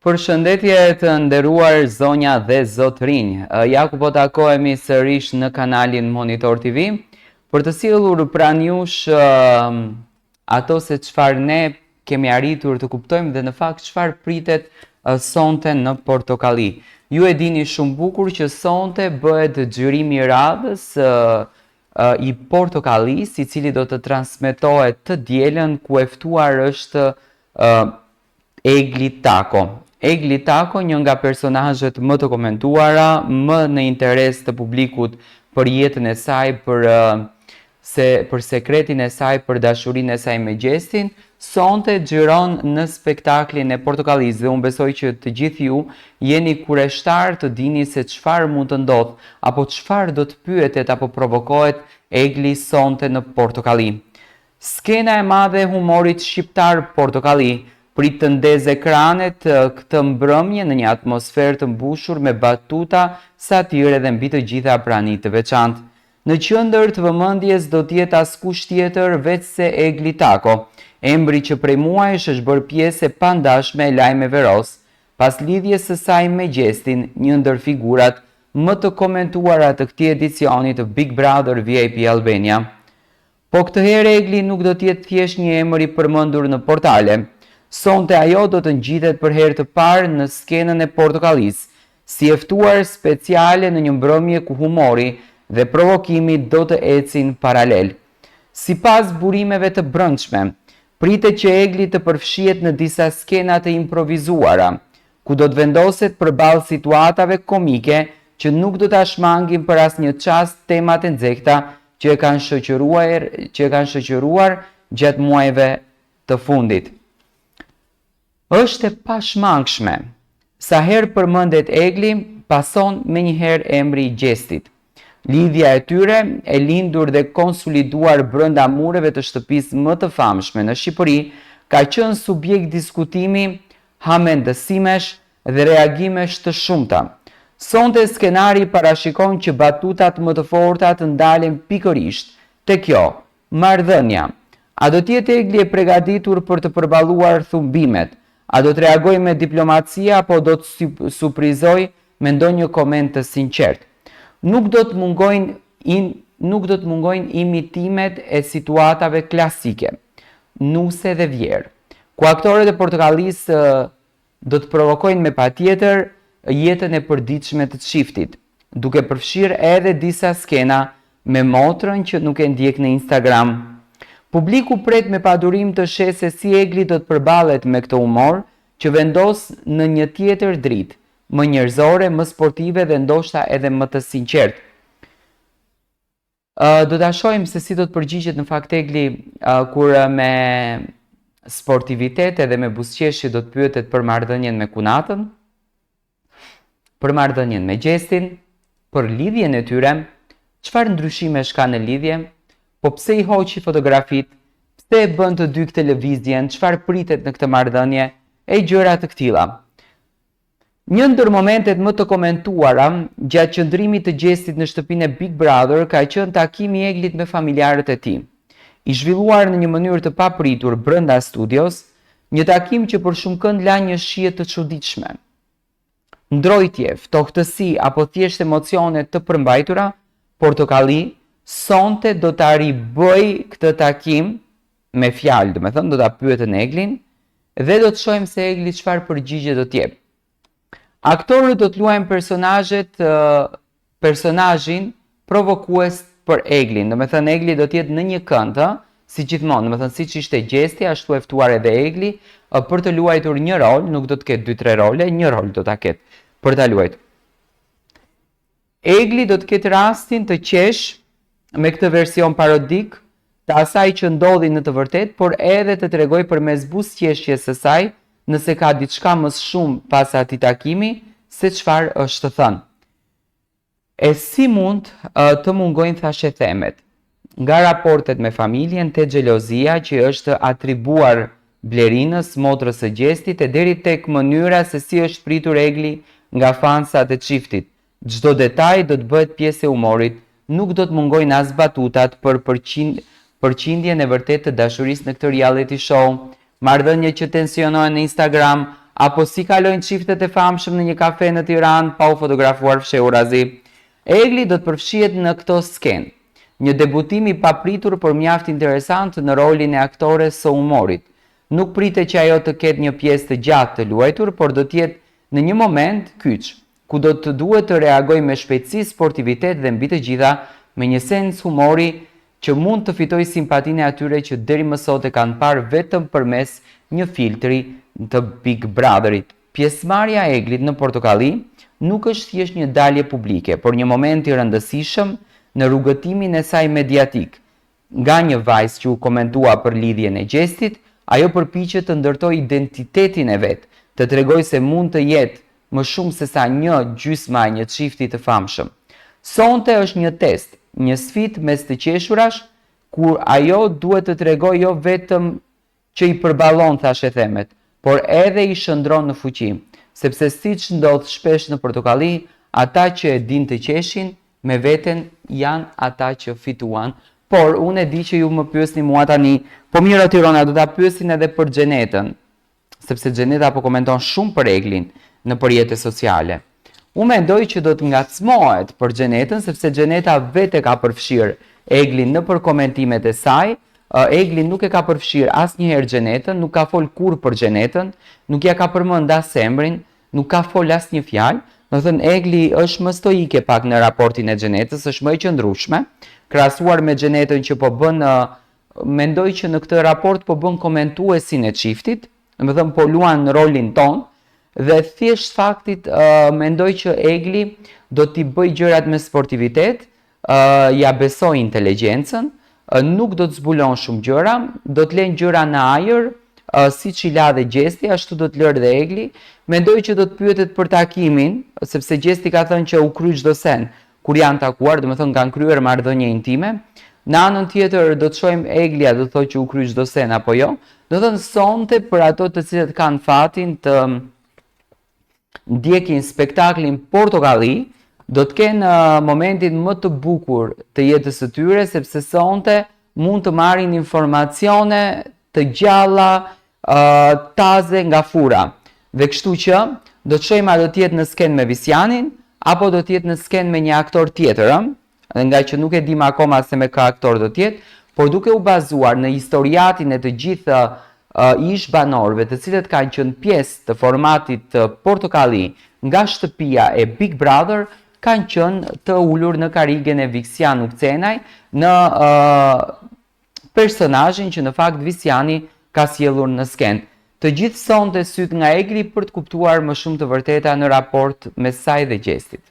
Përshëndetje të nderuar zonja dhe zotrinj. Ja ku po takohemi sërish në kanalin Monitor TV për të sjellur pranë jush ato se çfarë ne kemi arritur të kuptojmë dhe në fakt çfarë pritet sonte në Portokalli. Ju e dini shumë bukur që sonte bëhet xhirimi i radhës i Portokallis, i cili do të transmetohet të dielën, ku e ftuar është Egli Tako. Egli Tako, një nga personazhet më të komentuara, më në interes të publikut për jetën e saj, për sekretin e saj, për dashurinë e saj me Gjestin, sonte xhiron në spektaklin e Portokallis dhe unë besoj që të gjithë ju jeni kureshtar të dini se çfarë mund të ndodh apo çfarë do të pyetet apo provokohet Egli sonte në Portokalli. Skena e madhe e humorit shqiptar Portokalli prit të ndez ekranet këtë mbrëmje në një atmosferë të mbushur me batuta, satire dhe mbi të gjitha prani të veçantë. Në qendër të vëmendjes do të jetë askush tjetër veç se Egli Tako, embri që prej muajsh është bërë pjesë e pandashme e lajmeve ros, pas lidhjes së saj me Gjestin, një ndër figurat më të komentuara të këtij edicioni të Big Brother VIP Albania. Po këtë herë Egli nuk do të jetë thjesht një emër i përmendur në portale. Sonte ajo do të ngjithet për herë të parë në skenën e Portokallis, si e ftuar speciale në një mbrëmje ku humori dhe provokimi do të ecin paralel. Sipas burimeve të brendshme, pritet që Egli të përfshihet në disa skena të improvizuara, ku do të vendoset përballë situatave komike që nuk do ta shmangin për asnjë çast temat e nxehta që e kanë shoqëruar gjatë muajve të fundit. Është e pashmangshme. Sa herë përmendet Egli, pason menjëherë emri i Gjestit. Lidhja e tyre e lindur dhe konsoliduar brenda mureve të shtëpisë më të famshme në Shqipëri, ka qenë subjekt diskutimi, hamendësimesh dhe reagimesh të shumta. Sonte skenari parashikon që batutat më të forta të ndalen pikërisht te kjo, marrëdhënia. A do të jetë Egli e përgatitur për të përballuar thumbimet? A do të reagoj me diplomacia apo do të surprizoj me ndonjë koment të sinqert? Nuk do të mungojnë imitimet e situatave klasike, nuse dhe vjerë, ku aktorët e Portokallis do të provokojnë me patjetër jetën e përditshme të çiftit, duke përfshirë edhe disa skena me motrën që nuk e ndjek në Instagram. Publiku pret me padurim të sheh se si Egli do të përballet me këtë humor që vendos në një tjetër dritë, më njerëzore, më sportive dhe ndoshta edhe më të sinqertë. Do ta shohim se si do të përgjigjet në fakt Egli kur me sportivitet edhe me buzëqeshje do të pyetet për marrëdhënien me Kunatën, për marrëdhënien me Gjestin, për lidhjen e tyre, çfarë ndryshimesh ka në lidhje? Po pse i hoqi fotografit, pse e bën të dy këtë lëvizjen, çfarë pritet në këtë marrëdhënie e gjëra të këtilla. Një ndër momentet më të komentuara gjatë qëndrimit të Gjestit në shtëpinë e Big Brother ka qenë takimi i Eglit me familjarët e tij. I zhvilluar në një mënyrë të papritur brenda studios, një takim që për shumë kënd la një shije të çuditshme. Ndrojtje, ftohtësi apo thjesht emocione të përmbajtura, Portokalli sonte do ta ribëj këtë takim me fjalë, do ta pyetën Eglin dhe do të shohim se Egli çfarë përgjigje do të jep. Aktorët do të luajnë personazhin provokues për Eglin. Egli do të jetë në një kënd, si gjithmonë, siç ishte Gjesti, ashtu e ftuar edhe Egli për të luajtur një rol, nuk do të ketë 2-3 role, një rol do ta ketë për ta luajtur. Egli do të ketë rastin të qesh me këtë version parodik të asaj që ndodhi në të vërtet, por edhe të tregoj përmes buzëqeshjes së saj nëse ka diçka më shumë pas atij takimi se çfarë është thënë. E si mund të mungojnë thashë themet? Nga raportet me familjen te xhelozia që është atribuar Blerinës, motrës së Gjestit, e deri tek mënyra se si është pritur Egli nga fansat e çiftit. Çdo detaj do të bëhet pjesë e humorit. Nuk do të mungojnë as batutat për përqindjen e vërtet të dashurisë në këtë reality show, marrëdhënie që tensionojnë në Instagram, apo si kalojnë çiftet e famshëm në një kafe në Tiranë pa u fotografuar fshehurazi. Egli do të përfshihet në këto skenë. Një debutim i papritur por mjaft interesant në rolin e aktores së humorit. Nuk pritet që ajo të ketë një pjesë të gjatë të luajtur, por do të jetë në një moment kyç, ku do të duhet të reagojë me shpejtësi, sportivitet dhe mbi të gjitha me një sens humori që mund të fitojë simpatinë e atyre që deri më sot e kanë parë vetëm përmes një filtri të Big Brotherit. Pjesëmarrja e Eglit në Portokalli nuk është thjesht një dalje publike, por një moment i rëndësishëm në rrugëtimin e saj mediatik. Nga një vajzë që u komentua për lidhjen e gjestit, ajo përpiqet të ndërtojë identitetin e vet, të tregojë se mund të jetë më shumë se sa një gjysma e një çifti të famshëm. Sonte është një test, një sfidë mes të qeshurash, kur ajo duhet të tregojë jo vetëm që i përballon thashë themet, por edhe i shndron në fuqi, sepse siç ndodh shpesh në Portokalli, ata që e din të qeshin me veten janë ata që fituan. Por unë e di që ju më pyesni mua tani, po mirë Tirona, do ta pyesin edhe për Xhenetën, sepse Xheneta po komenton shumë për Eglin në rrjetet sociale. Unë mendoj që do të ngacmohet për Xhenetën, sepse Xheneta vetë ka përfshirë Eglin në komentimet e saj. Egli nuk e ka përfshirë asnjëherë Xhenetën, nuk ka fol kurrë për Xhenetën, nuk ja ka përmend as emrin, nuk ka fol asnjë fjalë. Do të thënë Egli është më stoike pak në raportin e Xhenetës, është më e qëndrueshme, krahasuar me Xhenetën që po bën, mendoj që në këtë raport po bën komentuesin e çiftit, do të thënë po luan rolin ton, dhe thjesht faktit mendoj që Egli do t'i bëj gjërat me sportivitet, ja besoj inteligjencën, nuk do të zbulon shumë gjëra, do të lënë gjëra në ajër, siç i la dhe Gjesti, ashtu do të lërë dhe Egli. Mendoj që do të pyetet për takimin, sepse Gjesti ka thënë që u kry çdo sen kur janë takuar, do të thënë kanë kryer marrëdhënie intime. Në anën tjetër do të shohim Eglia do të thotë që u kry çdo sen apo jo. Do të thënë sonte për ato të cilët kanë fatin të ndjekin spektaklin Portokalli, do të kenë momentin më të bukur të jetës së tyre, sepse sonte mund të marrin informacione të gjalla, taze nga fura. Dhe kështu që do të shohim a do të jetë në skenë me Visianin apo do të jetë në skenë me një aktor tjetër, nga që nuk e dim akoma se me ka aktor do të jetë, por duke u bazuar në historiatin e të gjithë ish banorëve të cilët kanë qenë pjesë të formatit të Portokalli nga shtëpia e Big Brother, kanë qenë të ulur në karrigen e Visian Ukcenaj, në personazhin që në fakt Visiani ka sjellur në skenë. Të gjithë sonte syt nga Egli për të kuptuar më shumë të vërteta në raport me saj dhe Gjestit.